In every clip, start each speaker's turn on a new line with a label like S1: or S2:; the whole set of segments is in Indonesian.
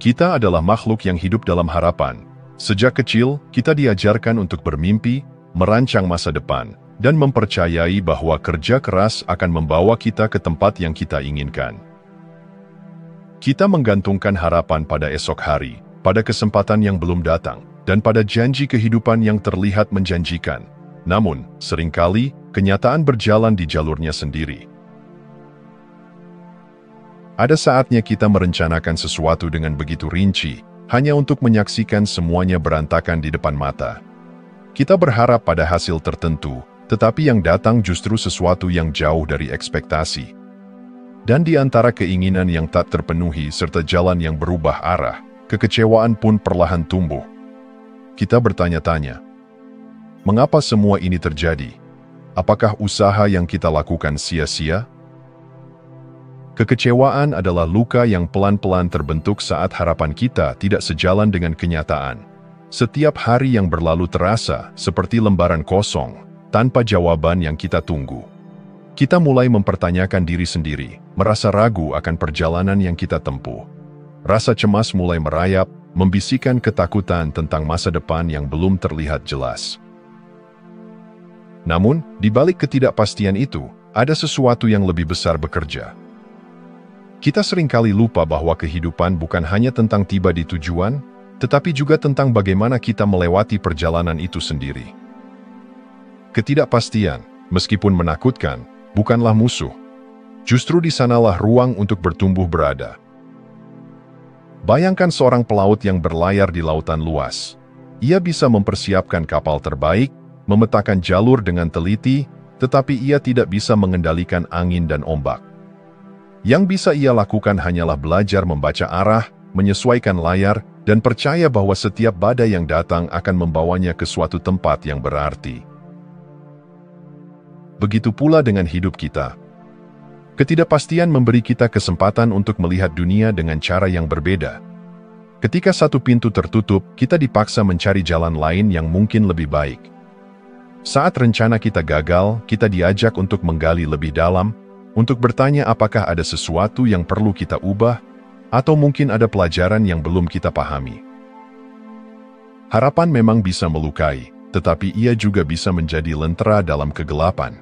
S1: Kita adalah makhluk yang hidup dalam harapan. Sejak kecil, kita diajarkan untuk bermimpi, merancang masa depan, dan mempercayai bahwa kerja keras akan membawa kita ke tempat yang kita inginkan. Kita menggantungkan harapan pada esok hari, pada kesempatan yang belum datang, dan pada janji kehidupan yang terlihat menjanjikan. Namun, seringkali, kenyataan berjalan di jalurnya sendiri. Ada saatnya kita merencanakan sesuatu dengan begitu rinci, hanya untuk menyaksikan semuanya berantakan di depan mata. Kita berharap pada hasil tertentu, tetapi yang datang justru sesuatu yang jauh dari ekspektasi. Dan di antara keinginan yang tak terpenuhi serta jalan yang berubah arah, kekecewaan pun perlahan tumbuh. Kita bertanya-tanya, mengapa semua ini terjadi? Apakah usaha yang kita lakukan sia-sia? Kekecewaan adalah luka yang pelan-pelan terbentuk saat harapan kita tidak sejalan dengan kenyataan. Setiap hari yang berlalu terasa seperti lembaran kosong, tanpa jawaban yang kita tunggu. Kita mulai mempertanyakan diri sendiri, merasa ragu akan perjalanan yang kita tempuh. Rasa cemas mulai merayap, membisikkan ketakutan tentang masa depan yang belum terlihat jelas. Namun, di balik ketidakpastian itu, ada sesuatu yang lebih besar bekerja. Kita seringkali lupa bahwa kehidupan bukan hanya tentang tiba di tujuan, tetapi juga tentang bagaimana kita melewati perjalanan itu sendiri. Ketidakpastian, meskipun menakutkan, bukanlah musuh. Justru di sanalah ruang untuk bertumbuh berada. Bayangkan seorang pelaut yang berlayar di lautan luas. Ia bisa mempersiapkan kapal terbaik, memetakan jalur dengan teliti, tetapi ia tidak bisa mengendalikan angin dan ombak. Yang bisa ia lakukan hanyalah belajar membaca arah, menyesuaikan layar, dan percaya bahwa setiap badai yang datang akan membawanya ke suatu tempat yang berarti. Begitu pula dengan hidup kita. Ketidakpastian memberi kita kesempatan untuk melihat dunia dengan cara yang berbeda. Ketika satu pintu tertutup, kita dipaksa mencari jalan lain yang mungkin lebih baik. Saat rencana kita gagal, kita diajak untuk menggali lebih dalam, untuk bertanya apakah ada sesuatu yang perlu kita ubah, atau mungkin ada pelajaran yang belum kita pahami. Harapan memang bisa melukai, tetapi ia juga bisa menjadi lentera dalam kegelapan.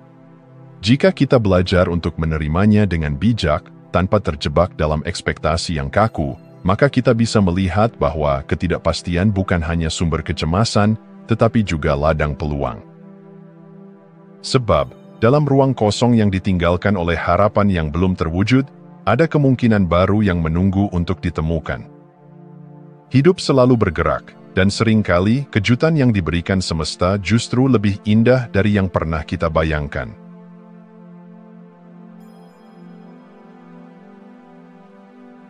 S1: Jika kita belajar untuk menerimanya dengan bijak, tanpa terjebak dalam ekspektasi yang kaku, maka kita bisa melihat bahwa ketidakpastian bukan hanya sumber kecemasan, tetapi juga ladang peluang. Sebab, dalam ruang kosong yang ditinggalkan oleh harapan yang belum terwujud, ada kemungkinan baru yang menunggu untuk ditemukan. Hidup selalu bergerak, dan seringkali kejutan yang diberikan semesta justru lebih indah dari yang pernah kita bayangkan.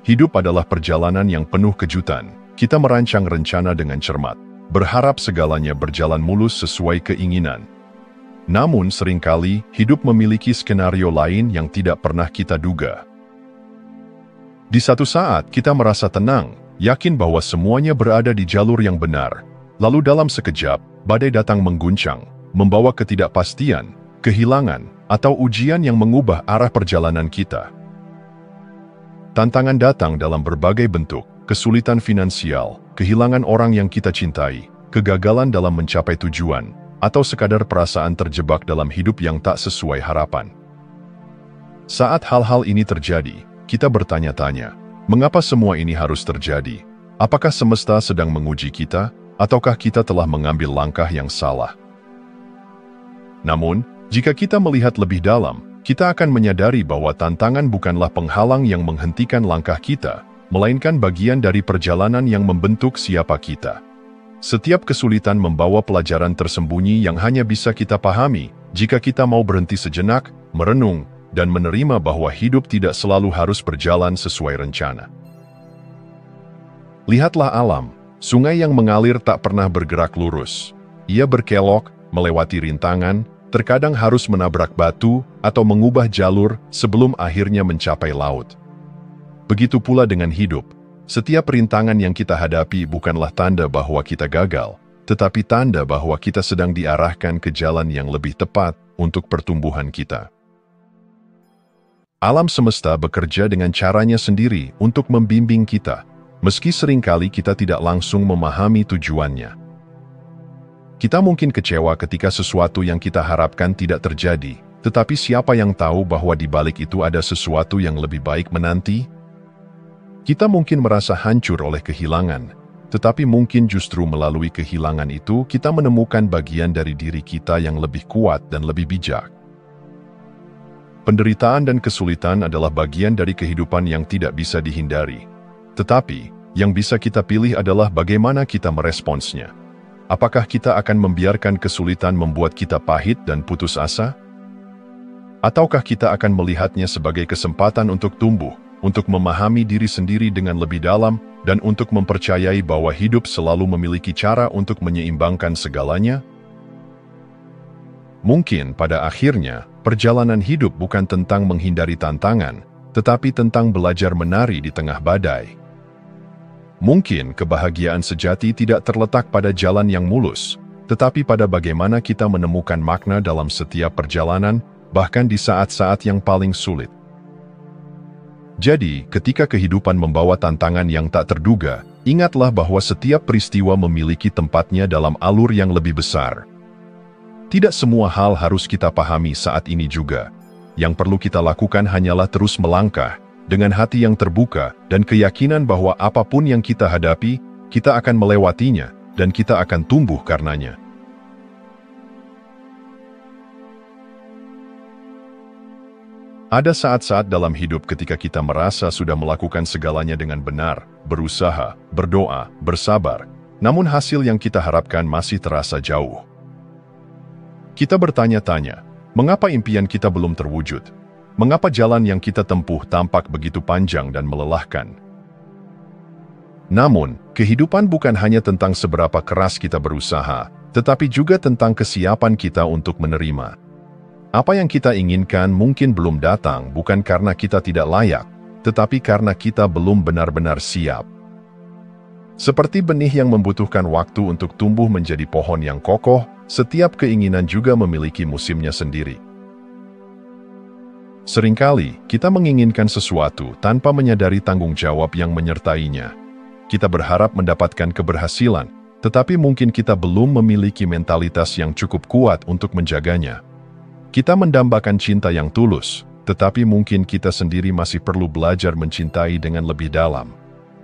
S1: Hidup adalah perjalanan yang penuh kejutan. Kita merancang rencana dengan cermat, berharap segalanya berjalan mulus sesuai keinginan. Namun seringkali, hidup memiliki skenario lain yang tidak pernah kita duga. Di satu saat, kita merasa tenang, yakin bahwa semuanya berada di jalur yang benar. Lalu dalam sekejap, badai datang mengguncang, membawa ketidakpastian, kehilangan, atau ujian yang mengubah arah perjalanan kita. Tantangan datang dalam berbagai bentuk, kesulitan finansial, kehilangan orang yang kita cintai, kegagalan dalam mencapai tujuan, atau sekadar perasaan terjebak dalam hidup yang tak sesuai harapan. Saat hal-hal ini terjadi, kita bertanya-tanya, mengapa semua ini harus terjadi? Apakah semesta sedang menguji kita, ataukah kita telah mengambil langkah yang salah? Namun, jika kita melihat lebih dalam, kita akan menyadari bahwa tantangan bukanlah penghalang yang menghentikan langkah kita, melainkan bagian dari perjalanan yang membentuk siapa kita. Setiap kesulitan membawa pelajaran tersembunyi yang hanya bisa kita pahami jika kita mau berhenti sejenak, merenung, dan menerima bahwa hidup tidak selalu harus berjalan sesuai rencana. Lihatlah alam, sungai yang mengalir tak pernah bergerak lurus. Ia berkelok, melewati rintangan, terkadang harus menabrak batu atau mengubah jalur sebelum akhirnya mencapai laut. Begitu pula dengan hidup. Setiap rintangan yang kita hadapi bukanlah tanda bahwa kita gagal, tetapi tanda bahwa kita sedang diarahkan ke jalan yang lebih tepat untuk pertumbuhan kita. Alam semesta bekerja dengan caranya sendiri untuk membimbing kita, meski seringkali kita tidak langsung memahami tujuannya. Kita mungkin kecewa ketika sesuatu yang kita harapkan tidak terjadi, tetapi siapa yang tahu bahwa di balik itu ada sesuatu yang lebih baik menanti? Kita mungkin merasa hancur oleh kehilangan, tetapi mungkin justru melalui kehilangan itu kita menemukan bagian dari diri kita yang lebih kuat dan lebih bijak. Penderitaan dan kesulitan adalah bagian dari kehidupan yang tidak bisa dihindari. Tetapi, yang bisa kita pilih adalah bagaimana kita meresponsnya. Apakah kita akan membiarkan kesulitan membuat kita pahit dan putus asa? Ataukah kita akan melihatnya sebagai kesempatan untuk tumbuh, untuk memahami diri sendiri dengan lebih dalam, dan untuk mempercayai bahwa hidup selalu memiliki cara untuk menyeimbangkan segalanya? Mungkin pada akhirnya, perjalanan hidup bukan tentang menghindari tantangan, tetapi tentang belajar menari di tengah badai. Mungkin kebahagiaan sejati tidak terletak pada jalan yang mulus, tetapi pada bagaimana kita menemukan makna dalam setiap perjalanan, bahkan di saat-saat yang paling sulit. Jadi, ketika kehidupan membawa tantangan yang tak terduga, ingatlah bahwa setiap peristiwa memiliki tempatnya dalam alur yang lebih besar. Tidak semua hal harus kita pahami saat ini juga. Yang perlu kita lakukan hanyalah terus melangkah, dengan hati yang terbuka dan keyakinan bahwa apapun yang kita hadapi, kita akan melewatinya, dan kita akan tumbuh karenanya. Ada saat-saat dalam hidup ketika kita merasa sudah melakukan segalanya dengan benar, berusaha, berdoa, bersabar, namun hasil yang kita harapkan masih terasa jauh. Kita bertanya-tanya, mengapa impian kita belum terwujud? Mengapa jalan yang kita tempuh tampak begitu panjang dan melelahkan? Namun, kehidupan bukan hanya tentang seberapa keras kita berusaha, tetapi juga tentang kesiapan kita untuk menerima. Apa yang kita inginkan mungkin belum datang bukan karena kita tidak layak, tetapi karena kita belum benar-benar siap. Seperti benih yang membutuhkan waktu untuk tumbuh menjadi pohon yang kokoh, setiap keinginan juga memiliki musimnya sendiri. Seringkali, kita menginginkan sesuatu tanpa menyadari tanggung jawab yang menyertainya. Kita berharap mendapatkan keberhasilan, tetapi mungkin kita belum memiliki mentalitas yang cukup kuat untuk menjaganya. Kita mendambakan cinta yang tulus, tetapi mungkin kita sendiri masih perlu belajar mencintai dengan lebih dalam.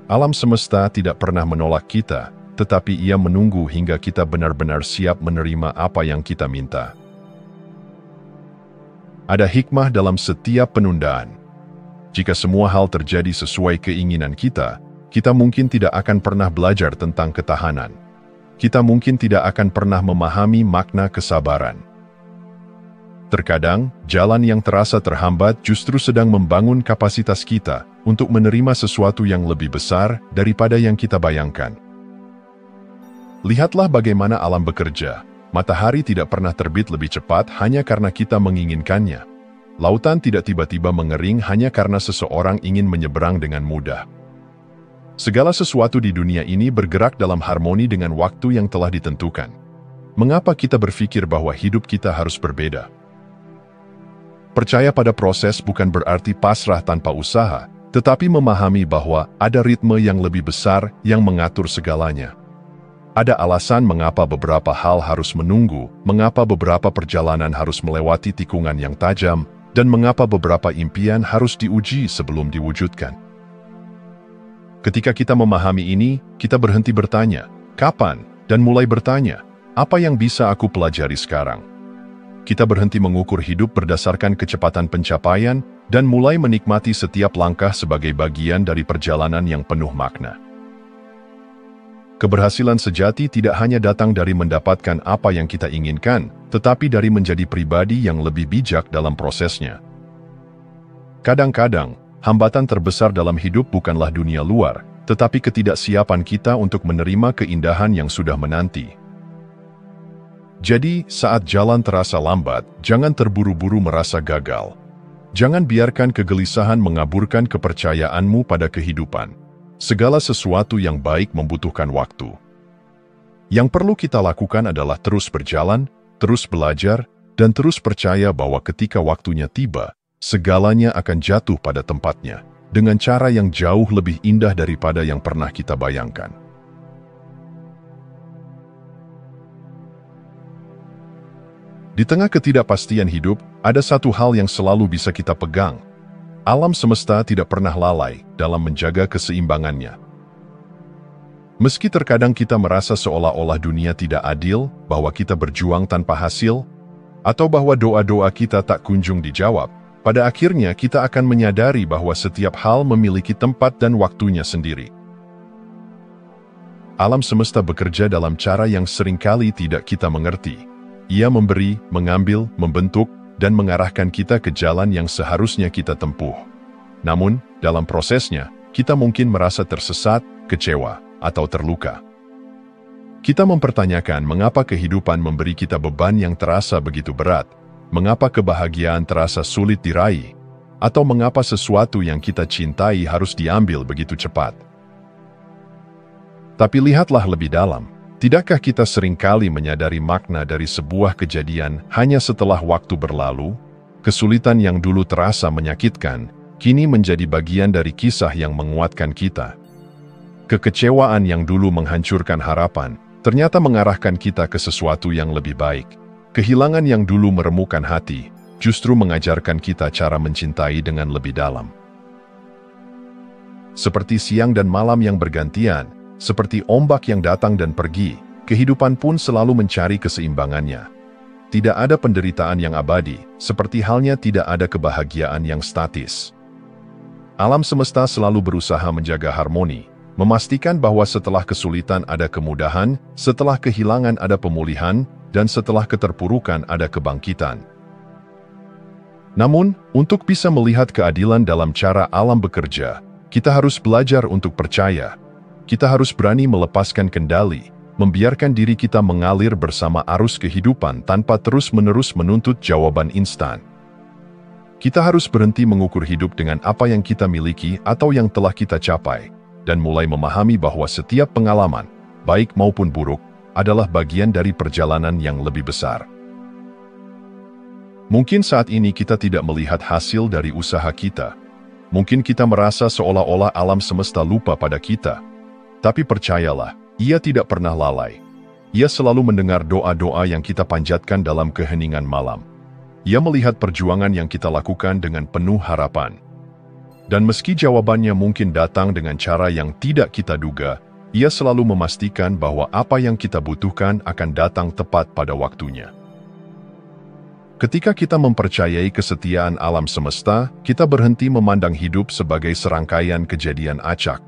S1: Alam semesta tidak pernah menolak kita, tetapi ia menunggu hingga kita benar-benar siap menerima apa yang kita minta. Ada hikmah dalam setiap penundaan. Jika semua hal terjadi sesuai keinginan kita, kita mungkin tidak akan pernah belajar tentang ketahanan. Kita mungkin tidak akan pernah memahami makna kesabaran. Terkadang, jalan yang terasa terhambat justru sedang membangun kapasitas kita untuk menerima sesuatu yang lebih besar daripada yang kita bayangkan. Lihatlah bagaimana alam bekerja. Matahari tidak pernah terbit lebih cepat hanya karena kita menginginkannya. Lautan tidak tiba-tiba mengering hanya karena seseorang ingin menyeberang dengan mudah. Segala sesuatu di dunia ini bergerak dalam harmoni dengan waktu yang telah ditentukan. Mengapa kita berpikir bahwa hidup kita harus berbeda? Percaya pada proses bukan berarti pasrah tanpa usaha, tetapi memahami bahwa ada ritme yang lebih besar yang mengatur segalanya. Ada alasan mengapa beberapa hal harus menunggu, mengapa beberapa perjalanan harus melewati tikungan yang tajam, dan mengapa beberapa impian harus diuji sebelum diwujudkan. Ketika kita memahami ini, kita berhenti bertanya, kapan, dan mulai bertanya, apa yang bisa aku pelajari sekarang? Kita berhenti mengukur hidup berdasarkan kecepatan pencapaian, dan mulai menikmati setiap langkah sebagai bagian dari perjalanan yang penuh makna. Keberhasilan sejati tidak hanya datang dari mendapatkan apa yang kita inginkan, tetapi dari menjadi pribadi yang lebih bijak dalam prosesnya. Kadang-kadang, hambatan terbesar dalam hidup bukanlah dunia luar, tetapi ketidaksiapan kita untuk menerima keindahan yang sudah menanti. Jadi, saat jalan terasa lambat, jangan terburu-buru merasa gagal. Jangan biarkan kegelisahan mengaburkan kepercayaanmu pada kehidupan. Segala sesuatu yang baik membutuhkan waktu. Yang perlu kita lakukan adalah terus berjalan, terus belajar, dan terus percaya bahwa ketika waktunya tiba, segalanya akan jatuh pada tempatnya. dengan cara yang jauh lebih indah daripada yang pernah kita bayangkan. Di tengah ketidakpastian hidup, ada satu hal yang selalu bisa kita pegang. Alam semesta tidak pernah lalai dalam menjaga keseimbangannya. Meski terkadang kita merasa seolah-olah dunia tidak adil, bahwa kita berjuang tanpa hasil, atau bahwa doa-doa kita tak kunjung dijawab, pada akhirnya kita akan menyadari bahwa setiap hal memiliki tempat dan waktunya sendiri. Alam semesta bekerja dalam cara yang seringkali tidak kita mengerti. Ia memberi, mengambil, membentuk, dan mengarahkan kita ke jalan yang seharusnya kita tempuh. Namun, dalam prosesnya, kita mungkin merasa tersesat, kecewa, atau terluka. Kita mempertanyakan mengapa kehidupan memberi kita beban yang terasa begitu berat, mengapa kebahagiaan terasa sulit diraih, atau mengapa sesuatu yang kita cintai harus diambil begitu cepat. Tapi lihatlah lebih dalam, tidakkah kita seringkali menyadari makna dari sebuah kejadian hanya setelah waktu berlalu? Kesulitan yang dulu terasa menyakitkan, kini menjadi bagian dari kisah yang menguatkan kita. Kekecewaan yang dulu menghancurkan harapan, ternyata mengarahkan kita ke sesuatu yang lebih baik. Kehilangan yang dulu meremukkan hati, justru mengajarkan kita cara mencintai dengan lebih dalam. Seperti siang dan malam yang bergantian, seperti ombak yang datang dan pergi, kehidupan pun selalu mencari keseimbangannya. Tidak ada penderitaan yang abadi, seperti halnya tidak ada kebahagiaan yang statis. Alam semesta selalu berusaha menjaga harmoni, memastikan bahwa setelah kesulitan ada kemudahan, setelah kehilangan ada pemulihan, dan setelah keterpurukan ada kebangkitan. Namun, untuk bisa melihat keadilan dalam cara alam bekerja, kita harus belajar untuk percaya. Kita harus berani melepaskan kendali, membiarkan diri kita mengalir bersama arus kehidupan tanpa terus-menerus menuntut jawaban instan. Kita harus berhenti mengukur hidup dengan apa yang kita miliki atau yang telah kita capai, dan mulai memahami bahwa setiap pengalaman, baik maupun buruk, adalah bagian dari perjalanan yang lebih besar. Mungkin saat ini kita tidak melihat hasil dari usaha kita. Mungkin kita merasa seolah-olah alam semesta lupa pada kita. Tapi percayalah, ia tidak pernah lalai. Ia selalu mendengar doa-doa yang kita panjatkan dalam keheningan malam. Ia melihat perjuangan yang kita lakukan dengan penuh harapan. Dan meski jawabannya mungkin datang dengan cara yang tidak kita duga, ia selalu memastikan bahwa apa yang kita butuhkan akan datang tepat pada waktunya. Ketika kita mempercayai kesetiaan alam semesta, kita berhenti memandang hidup sebagai serangkaian kejadian acak.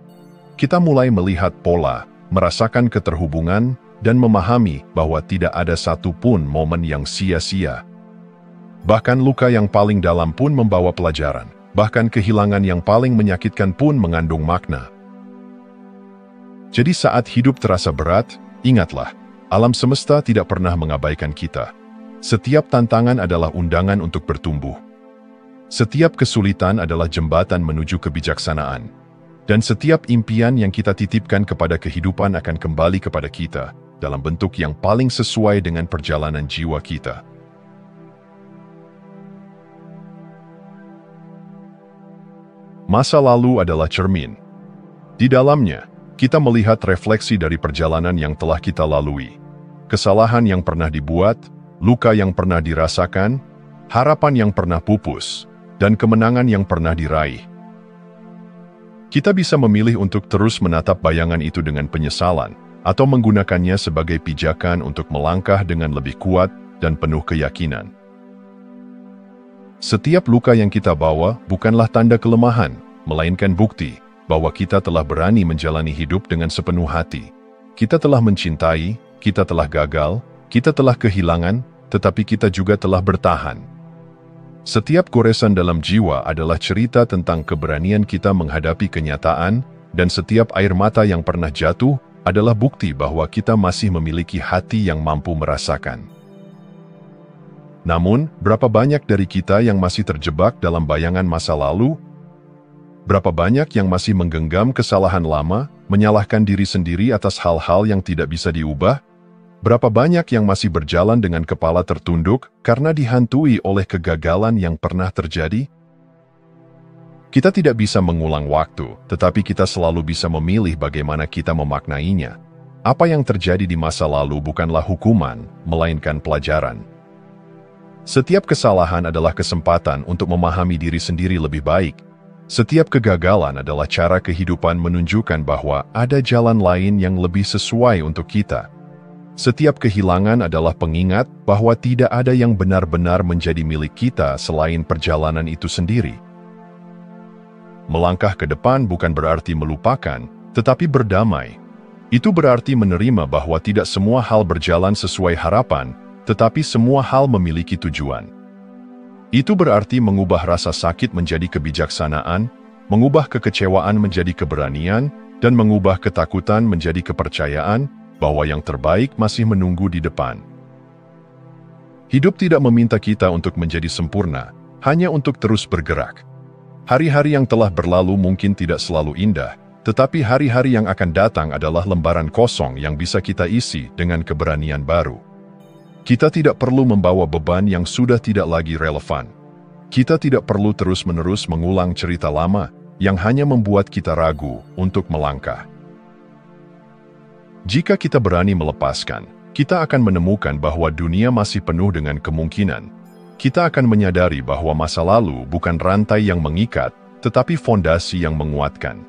S1: Kita mulai melihat pola, merasakan keterhubungan, dan memahami bahwa tidak ada satupun momen yang sia-sia. Bahkan luka yang paling dalam pun membawa pelajaran. Bahkan kehilangan yang paling menyakitkan pun mengandung makna. Jadi saat hidup terasa berat, ingatlah, alam semesta tidak pernah mengabaikan kita. Setiap tantangan adalah undangan untuk bertumbuh. Setiap kesulitan adalah jembatan menuju kebijaksanaan. Dan setiap impian yang kita titipkan kepada kehidupan akan kembali kepada kita, dalam bentuk yang paling sesuai dengan perjalanan jiwa kita. Masa lalu adalah cermin. Di dalamnya, kita melihat refleksi dari perjalanan yang telah kita lalui. Kesalahan yang pernah dibuat, luka yang pernah dirasakan, harapan yang pernah pupus, dan kemenangan yang pernah diraih. Kita bisa memilih untuk terus menatap bayangan itu dengan penyesalan, atau menggunakannya sebagai pijakan untuk melangkah dengan lebih kuat dan penuh keyakinan. Setiap luka yang kita bawa bukanlah tanda kelemahan, melainkan bukti bahwa kita telah berani menjalani hidup dengan sepenuh hati. Kita telah mencintai, kita telah gagal, kita telah kehilangan, tetapi kita juga telah bertahan. Setiap goresan dalam jiwa adalah cerita tentang keberanian kita menghadapi kenyataan, dan setiap air mata yang pernah jatuh adalah bukti bahwa kita masih memiliki hati yang mampu merasakan. Namun, berapa banyak dari kita yang masih terjebak dalam bayangan masa lalu? Berapa banyak yang masih menggenggam kesalahan lama, menyalahkan diri sendiri atas hal-hal yang tidak bisa diubah? Berapa banyak yang masih berjalan dengan kepala tertunduk karena dihantui oleh kegagalan yang pernah terjadi? Kita tidak bisa mengulang waktu, tetapi kita selalu bisa memilih bagaimana kita memaknainya. Apa yang terjadi di masa lalu bukanlah hukuman, melainkan pelajaran. Setiap kesalahan adalah kesempatan untuk memahami diri sendiri lebih baik. Setiap kegagalan adalah cara kehidupan menunjukkan bahwa ada jalan lain yang lebih sesuai untuk kita. Setiap kehilangan adalah pengingat bahwa tidak ada yang benar-benar menjadi milik kita selain perjalanan itu sendiri. Melangkah ke depan bukan berarti melupakan, tetapi berdamai. Itu berarti menerima bahwa tidak semua hal berjalan sesuai harapan, tetapi semua hal memiliki tujuan. Itu berarti mengubah rasa sakit menjadi kebijaksanaan, mengubah kekecewaan menjadi keberanian, dan mengubah ketakutan menjadi kepercayaan bahwa yang terbaik masih menunggu di depan. Hidup tidak meminta kita untuk menjadi sempurna, hanya untuk terus bergerak. Hari-hari yang telah berlalu mungkin tidak selalu indah, tetapi hari-hari yang akan datang adalah lembaran kosong yang bisa kita isi dengan keberanian baru. Kita tidak perlu membawa beban yang sudah tidak lagi relevan. Kita tidak perlu terus-menerus mengulang cerita lama yang hanya membuat kita ragu untuk melangkah. Jika kita berani melepaskan, kita akan menemukan bahwa dunia masih penuh dengan kemungkinan. Kita akan menyadari bahwa masa lalu bukan rantai yang mengikat, tetapi fondasi yang menguatkan.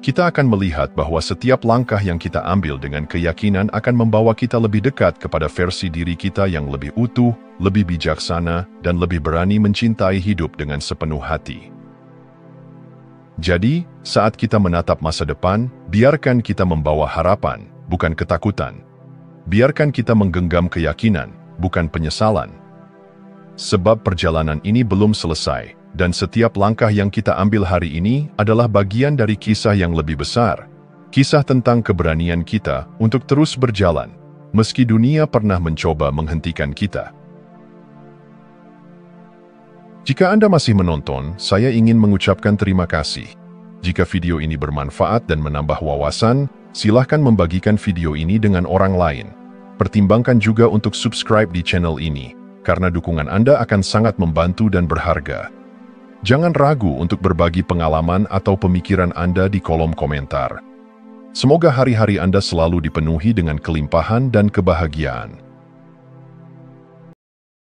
S1: Kita akan melihat bahwa setiap langkah yang kita ambil dengan keyakinan akan membawa kita lebih dekat kepada versi diri kita yang lebih utuh, lebih bijaksana, dan lebih berani mencintai hidup dengan sepenuh hati. Jadi, saat kita menatap masa depan, biarkan kita membawa harapan, bukan ketakutan. Biarkan kita menggenggam keyakinan, bukan penyesalan. Sebab perjalanan ini belum selesai, dan setiap langkah yang kita ambil hari ini adalah bagian dari kisah yang lebih besar. Kisah tentang keberanian kita untuk terus berjalan, meski dunia pernah mencoba menghentikan kita. Jika Anda masih menonton, saya ingin mengucapkan terima kasih. Jika video ini bermanfaat dan menambah wawasan, silahkan membagikan video ini dengan orang lain. Pertimbangkan juga untuk subscribe di channel ini, karena dukungan Anda akan sangat membantu dan berharga. Jangan ragu untuk berbagi pengalaman atau pemikiran Anda di kolom komentar. Semoga hari-hari Anda selalu dipenuhi dengan kelimpahan dan kebahagiaan.